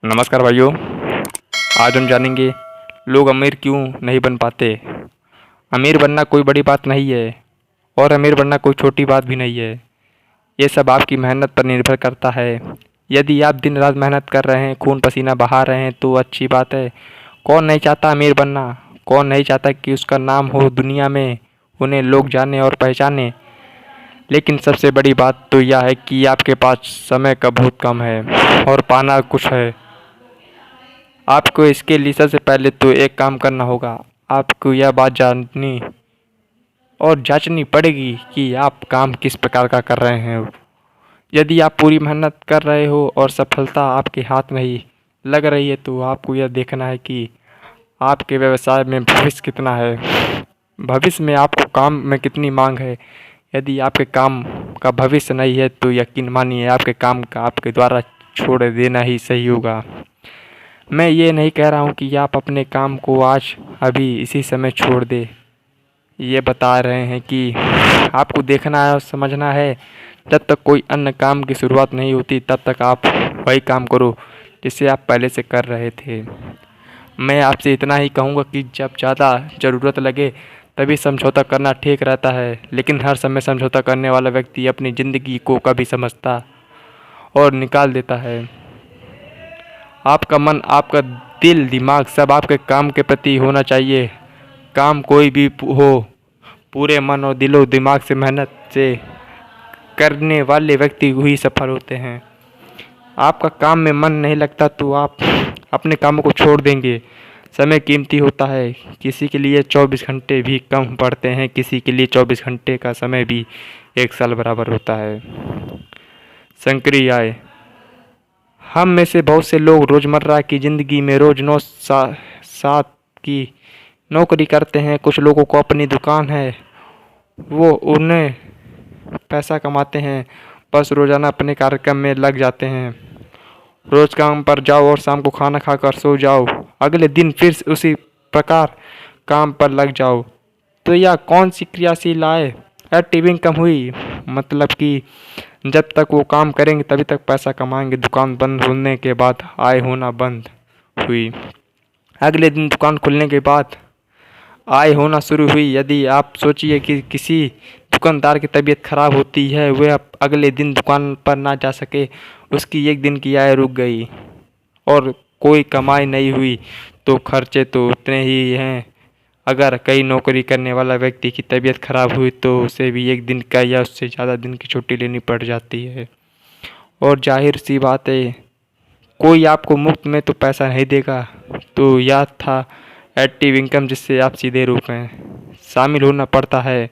नमस्कार भाइयों। आज हम जानेंगे लोग अमीर क्यों नहीं बन पाते। अमीर बनना कोई बड़ी बात नहीं है और अमीर बनना कोई छोटी बात भी नहीं है। ये सब आपकी मेहनत पर निर्भर करता है। यदि आप दिन रात मेहनत कर रहे हैं, खून पसीना बहा रहे हैं तो अच्छी बात है। कौन नहीं चाहता अमीर बनना? कौन नहीं चाहता कि उसका नाम हो दुनिया में, उन्हें लोग जाने और पहचाने। लेकिन सबसे बड़ी बात तो यह है कि आपके पास समय का बहुत कम है और पाना कुछ है। आपको इसके लिए सबसे पहले तो एक काम करना होगा। आपको यह बात जाननी और जांचनी पड़ेगी कि आप काम किस प्रकार का कर रहे हैं। यदि आप पूरी मेहनत कर रहे हो और सफलता आपके हाथ में ही लग रही है तो आपको यह देखना है कि आपके व्यवसाय में भविष्य कितना है। भविष्य में आपको काम में कितनी मांग है। यदि आपके काम का भविष्य नहीं है तो यकीन मानिए आपके काम का आपके द्वारा छोड़ देना ही सही होगा। मैं ये नहीं कह रहा हूँ कि आप अपने काम को आज अभी इसी समय छोड़ दें। ये बता रहे हैं कि आपको देखना है और समझना है, जब तक कोई अन्य काम की शुरुआत नहीं होती तब तक आप वही काम करो जिसे आप पहले से कर रहे थे। मैं आपसे इतना ही कहूँगा कि जब ज़्यादा ज़रूरत लगे तभी समझौता करना ठीक रहता है, लेकिन हर समय समझौता करने वाला व्यक्ति अपनी ज़िंदगी को कभी समझता और निकाल देता है। आपका मन, आपका दिल, दिमाग सब आपके काम के प्रति होना चाहिए। काम कोई भी हो, पूरे मन और दिलो दिमाग से मेहनत से करने वाले व्यक्ति ही सफल होते हैं। आपका काम में मन नहीं लगता तो आप अपने कामों को छोड़ देंगे। समय कीमती होता है। किसी के लिए 24 घंटे भी कम पड़ते हैं, किसी के लिए 24 घंटे का समय भी 1 साल बराबर होता है। संक्रिय आय। हम में से बहुत से लोग रोज़मर्रा की ज़िंदगी में रोज़ 9 की नौकरी करते हैं। कुछ लोगों को अपनी दुकान है, वो उन्हें पैसा कमाते हैं, बस रोज़ाना अपने कार्यक्रम में लग जाते हैं। रोज़ काम पर जाओ और शाम को खाना खाकर सो जाओ, अगले दिन फिर उसी प्रकार काम पर लग जाओ। तो यह कौन सी क्रियाशील आय एक्टिव इनकम हुई? मतलब कि जब तक वो काम करेंगे तभी तक पैसा कमाएंगे। दुकान बंद होने के बाद आय होना बंद हुई, अगले दिन दुकान खुलने के बाद आय होना शुरू हुई। यदि आप सोचिए कि किसी दुकानदार की तबीयत खराब होती है, वह अगले दिन दुकान पर ना जा सके, उसकी 1 दिन की आय रुक गई और कोई कमाई नहीं हुई तो खर्चे तो उतने ही हैं। अगर कई नौकरी करने वाला व्यक्ति की तबीयत खराब हुई तो उसे भी 1 दिन का या उससे ज़्यादा दिन की छुट्टी लेनी पड़ जाती है। और जाहिर सी बात है, कोई आपको मुफ्त में तो पैसा नहीं देगा। तो यह था एक्टिव इनकम, जिससे आप सीधे रूप में शामिल होना पड़ता है।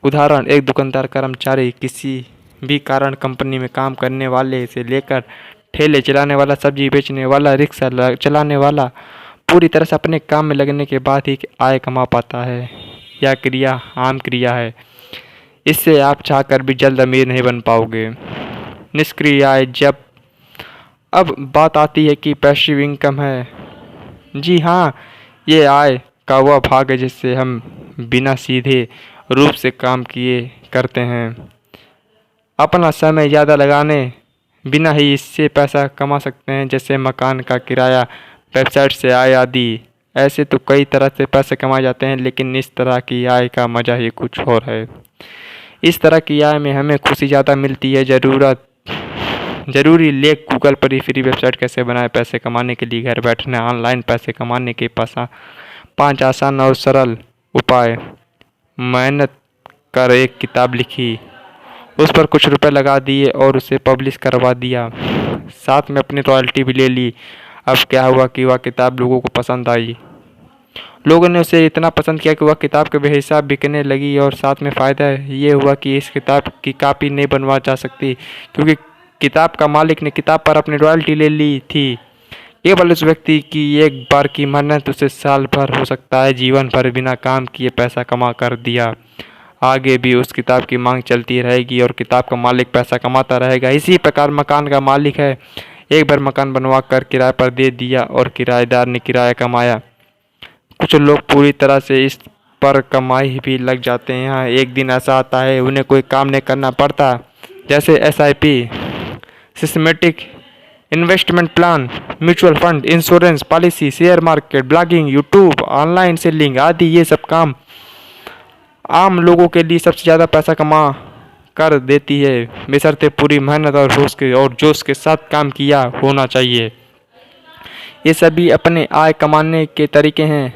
उदाहरण, एक दुकानदार कर्मचारी किसी भी कारण कंपनी में काम करने वाले से लेकर ठेले चलाने वाला, सब्जी बेचने वाला, रिक्शा चलाने वाला, पूरी तरह से अपने काम में लगने के बाद ही आय कमा पाता है। यह क्रिया आम क्रिया है। इससे आप चाहकर भी जल्द अमीर नहीं बन पाओगे। निष्क्रिय आय। जब अब बात आती है कि पैसिव इनकम है, जी हाँ, ये आय का वह भाग है जिससे हम बिना सीधे रूप से काम किए करते हैं। अपना समय ज़्यादा लगाने बिना ही इससे पैसा कमा सकते हैं, जैसे मकान का किराया, वेबसाइट से आय आदि। ऐसे तो कई तरह से पैसे कमाए जाते हैं, लेकिन इस तरह की आय का मज़ा ही कुछ और है। इस तरह की आय में हमें खुशी ज़्यादा मिलती है। ज़रूरी लेख गूगल पर ही फ्री वेबसाइट कैसे बनाएं पैसे कमाने के लिए घर बैठने ऑनलाइन पैसे कमाने के 5 आसान और सरल उपाय। मेहनत कर एक किताब लिखी, उस पर कुछ रुपए लगा दिए और उसे पब्लिश करवा दिया, साथ में अपनी रॉयल्टी भी ले ली। अब क्या हुआ कि वह किताब लोगों को पसंद आई। लोगों ने उसे इतना पसंद किया कि वह किताब के बेहिसाब बिकने लगी। और साथ में फ़ायदा ये हुआ कि इस किताब की कॉपी नहीं बनवा जा सकती, क्योंकि किताब का मालिक ने किताब पर अपनी रॉयल्टी ले ली थी। केवल उस व्यक्ति की एक बार की मेहनत उसे साल भर, हो सकता है जीवन भर, बिना काम किए पैसा कमा कर दिया। आगे भी उस किताब की मांग चलती रहेगी और किताब का मालिक पैसा कमाता रहेगा। इसी प्रकार मकान का मालिक है, एक बार मकान बनवा कर किराए पर दे दिया और किराएदार ने किराया कमाया। कुछ लोग पूरी तरह से इस पर कमाई भी लग जाते हैं। यहाँ एक दिन ऐसा आता है उन्हें कोई काम नहीं करना पड़ता, जैसे SIP, systematic investment plan, mutual fund, insurance policy, share market, blogging, YouTube, online selling आदि ये सब काम आम लोगों के लिए सबसे ज़्यादा पैसा कमा कर देती है, बशर्ते पूरी मेहनत और जोश के साथ काम किया होना चाहिए। ये सभी अपने आय कमाने के तरीके हैं।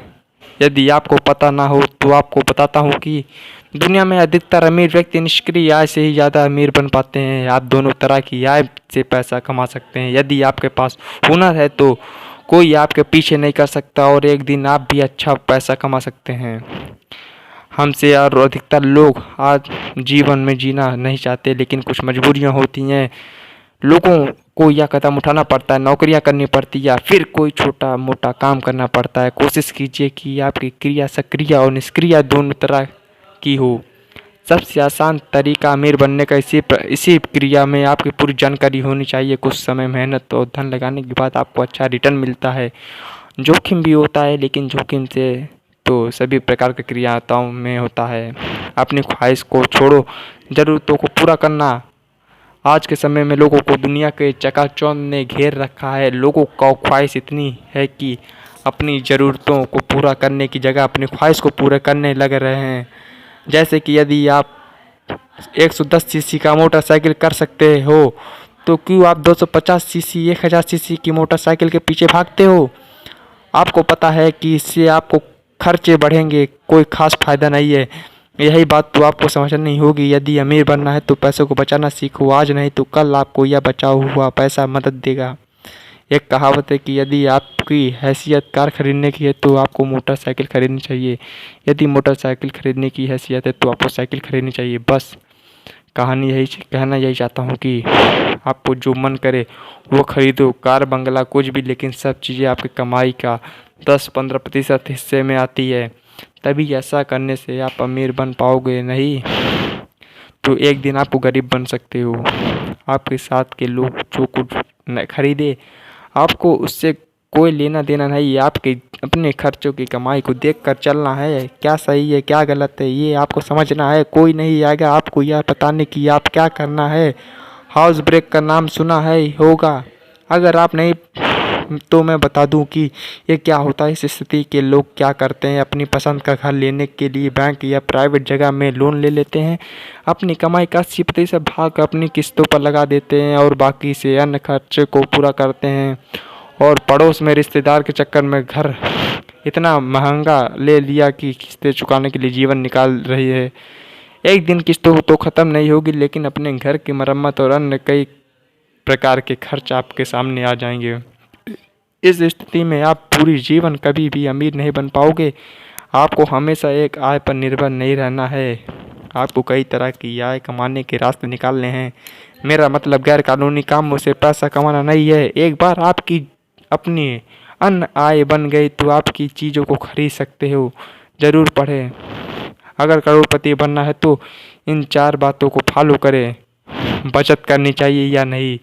यदि आपको पता ना हो तो आपको बताता हूँ कि दुनिया में अधिकतर अमीर व्यक्ति निष्क्रिय आय से ही ज़्यादा अमीर बन पाते हैं। आप दोनों तरह की आय से पैसा कमा सकते हैं। यदि आपके पास हुनर है तो कोई आपके पीछे नहीं कर सकता और एक दिन आप भी अच्छा पैसा कमा सकते हैं। हमसे और अधिकतर लोग आज जीवन में जीना नहीं चाहते, लेकिन कुछ मजबूरियां होती हैं। लोगों को यह कदम उठाना पड़ता है, नौकरियां करनी पड़ती है या फिर कोई छोटा मोटा काम करना पड़ता है। कोशिश कीजिए कि आपकी क्रिया सक्रिय और निष्क्रिय दोनों तरह की हो। सबसे आसान तरीका अमीर बनने का इसी क्रिया में आपकी पूरी जानकारी होनी चाहिए। कुछ समय मेहनत और धन लगाने के बाद आपको अच्छा रिटर्न मिलता है। जोखिम भी होता है, लेकिन जोखिम से तो सभी प्रकार की क्रियाओं में होता है। अपनी ख्वाहिश को छोड़ो, ज़रूरतों को पूरा करना। आज के समय में लोगों को दुनिया के चकाचौंध ने घेर रखा है। लोगों का ख्वाहिश इतनी है कि अपनी ज़रूरतों को पूरा करने की जगह अपनी ख्वाहिश को पूरा करने लग रहे हैं। जैसे कि यदि आप 110 सीसी का मोटरसाइकिल कर सकते हो तो क्यों आप 250 सीसी 1000 सीसी की मोटरसाइकिल के पीछे भागते हो? आपको पता है कि इससे आपको खर्चे बढ़ेंगे, कोई खास फायदा नहीं है। यही बात तो आपको समझनी होगी। यदि अमीर बनना है तो पैसों को बचाना सीखो। आज नहीं तो कल आपको यह बचा हुआ पैसा मदद देगा। एक कहावत है कि यदि आपकी हैसियत कार खरीदने की है तो आपको मोटरसाइकिल खरीदनी चाहिए। यदि मोटरसाइकिल खरीदने की हैसियत है तो आपको साइकिल खरीदनी चाहिए। बस कहना यही चाहता हूँ कि आपको जो मन करे वो खरीदो, कार बंगला कुछ भी, लेकिन सब चीज़ें आपकी कमाई का 10-15% हिस्से में आती है। तभी ऐसा करने से आप अमीर बन पाओगे, नहीं तो एक दिन आपको गरीब बन सकते हो। आपके साथ के लोग जो कुछ न खरीदे आपको उससे कोई लेना देना नहीं है। आपके अपने खर्चों की कमाई को देखकर चलना है। क्या सही है क्या गलत है ये आपको समझना है। कोई नहीं आएगा आपको यह बताने की आप क्या करना है। हाउस ब्रेक का नाम सुना है होगा, अगर आप नहीं तो मैं बता दूं कि ये क्या होता है। इस स्थिति के लोग क्या करते हैं, अपनी पसंद का घर लेने के लिए बैंक या प्राइवेट जगह में लोन ले लेते हैं। अपनी कमाई का 80% भाग अपनी किस्तों पर लगा देते हैं और बाकी से अन्य खर्चे को पूरा करते हैं। और पड़ोस में रिश्तेदार के चक्कर में घर इतना महंगा ले लिया कि किस्तें चुकाने के लिए जीवन निकाल रही है। एक दिन किस्तों तो ख़त्म नहीं होगी, लेकिन अपने घर की मरम्मत और अन्य कई प्रकार के खर्च आपके सामने आ जाएंगे। इस स्थिति में आप पूरी जीवन कभी भी अमीर नहीं बन पाओगे। आपको हमेशा एक आय पर निर्भर नहीं रहना है। आपको कई तरह की आय कमाने के रास्ते निकालने हैं। मेरा मतलब गैर कानूनी कामों से पैसा कमाना नहीं है। एक बार आपकी अपनी अन्य आय बन गई तो आपकी चीज़ों को खरीद सकते हो। ज़रूर पढ़ें। अगर करोड़पति बनना है तो इन 4 बातों को फॉलो करें। बचत करनी चाहिए या नहीं?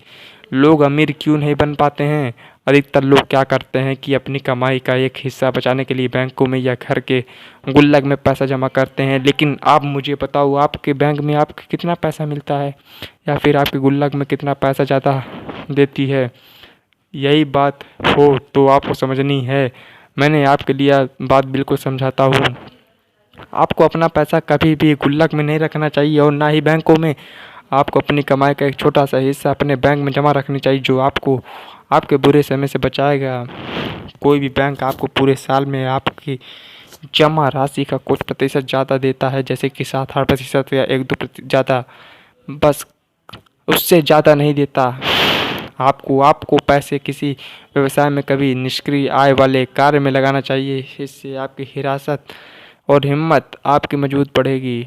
लोग अमीर क्यों नहीं बन पाते हैं? अधिकतर लोग क्या करते हैं कि अपनी कमाई का एक हिस्सा बचाने के लिए बैंकों में या घर के गुल्लक में पैसा जमा करते हैं। लेकिन आप मुझे बताओ, आपके बैंक में आपको कितना पैसा मिलता है या फिर आपके गुल्लक में कितना पैसा ज़्यादा देती है? यही बात हो तो आपको समझनी है। मैंने आपके लिए बात बिल्कुल समझाता हूँ। आपको अपना पैसा कभी भी गुल्लक में नहीं रखना चाहिए और ना ही बैंकों में। आपको अपनी कमाई का एक छोटा सा हिस्सा अपने बैंक में जमा रखनी चाहिए, जो आपको आपके बुरे समय से बचाएगा। कोई भी बैंक आपको पूरे साल में आपकी जमा राशि का कुछ प्रतिशत ज़्यादा देता है, जैसे कि 7-8% या 1-2% ज़्यादा, बस उससे ज़्यादा नहीं देता। आपको पैसे किसी व्यवसाय में कभी निष्क्रिय आय वाले कार्य में लगाना चाहिए। इससे आपकी हिरासत और हिम्मत आपकी मजबूत बढ़ेगी।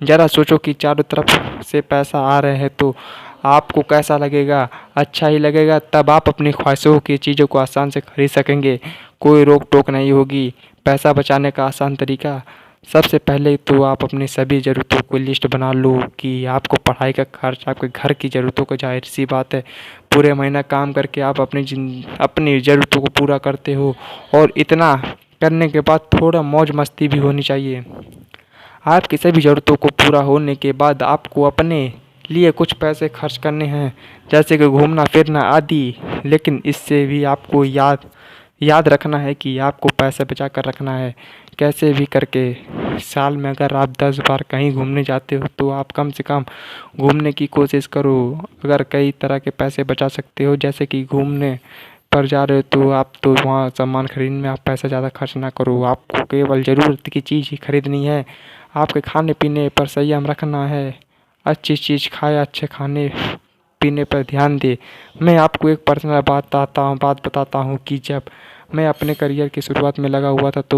ज़रा सोचो कि चारों तरफ से पैसा आ रहे हैं तो आपको कैसा लगेगा? अच्छा ही लगेगा। तब आप अपनी ख्वाहिशों की चीज़ों को आसान से खरीद सकेंगे। कोई रोक टोक नहीं होगी। पैसा बचाने का आसान तरीका, सबसे पहले तो आप अपनी सभी ज़रूरतों की लिस्ट बना लो कि आपको पढ़ाई का खर्च, आपके घर की ज़रूरतों को, जाहिर सी बात है पूरे महीना काम करके आप अपनी ज़रूरतों को पूरा करते हो। और इतना करने के बाद थोड़ा मौज मस्ती भी होनी चाहिए। आपकी सभी ज़रूरतों को पूरा होने के बाद आपको अपने लिए कुछ पैसे खर्च करने हैं, जैसे कि घूमना फिरना आदि। लेकिन इससे भी आपको याद रखना है कि आपको पैसे बचा कर रखना है। कैसे भी करके साल में अगर आप 10 बार कहीं घूमने जाते हो तो आप कम से कम घूमने की कोशिश करो। अगर कई तरह के पैसे बचा सकते हो, जैसे कि घूमने पर जा रहे हो तो आप तो वहाँ सामान खरीदने में आप पैसा ज़्यादा खर्च ना करो। आपको केवल ज़रूरत की चीज़ ही खरीदनी है। आपके खाने पीने पर संयम रखना है। अच्छी चीज़ खाए, अच्छे खाने पीने पर ध्यान दे। मैं आपको एक पर्सनल बात बताता हूँ कि जब मैं अपने करियर की शुरुआत में लगा हुआ था तो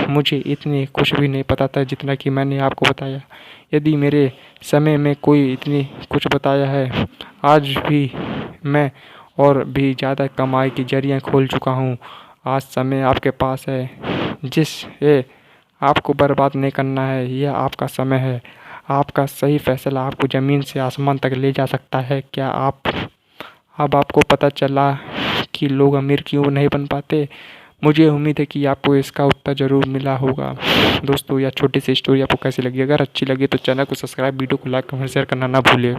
मुझे इतनी कुछ भी नहीं पता था जितना कि मैंने आपको बताया। यदि मेरे समय में कोई इतनी कुछ बताया है, आज भी मैं और भी ज़्यादा कमाई के ज़रिए खोल चुका हूँ। आज समय आपके पास है, जिसे आपको बर्बाद नहीं करना है। यह आपका समय है। आपका सही फैसला आपको ज़मीन से आसमान तक ले जा सकता है। क्या अब आपको पता चला कि लोग अमीर क्यों नहीं बन पाते? मुझे उम्मीद है कि आपको इसका उत्तर ज़रूर मिला होगा। दोस्तों, यह छोटी सी स्टोरी आपको कैसी लगी? अगर अच्छी लगी तो चैनल को सब्सक्राइब, वीडियो को लाइक, कमेंट, शेयर करना ना भूलें।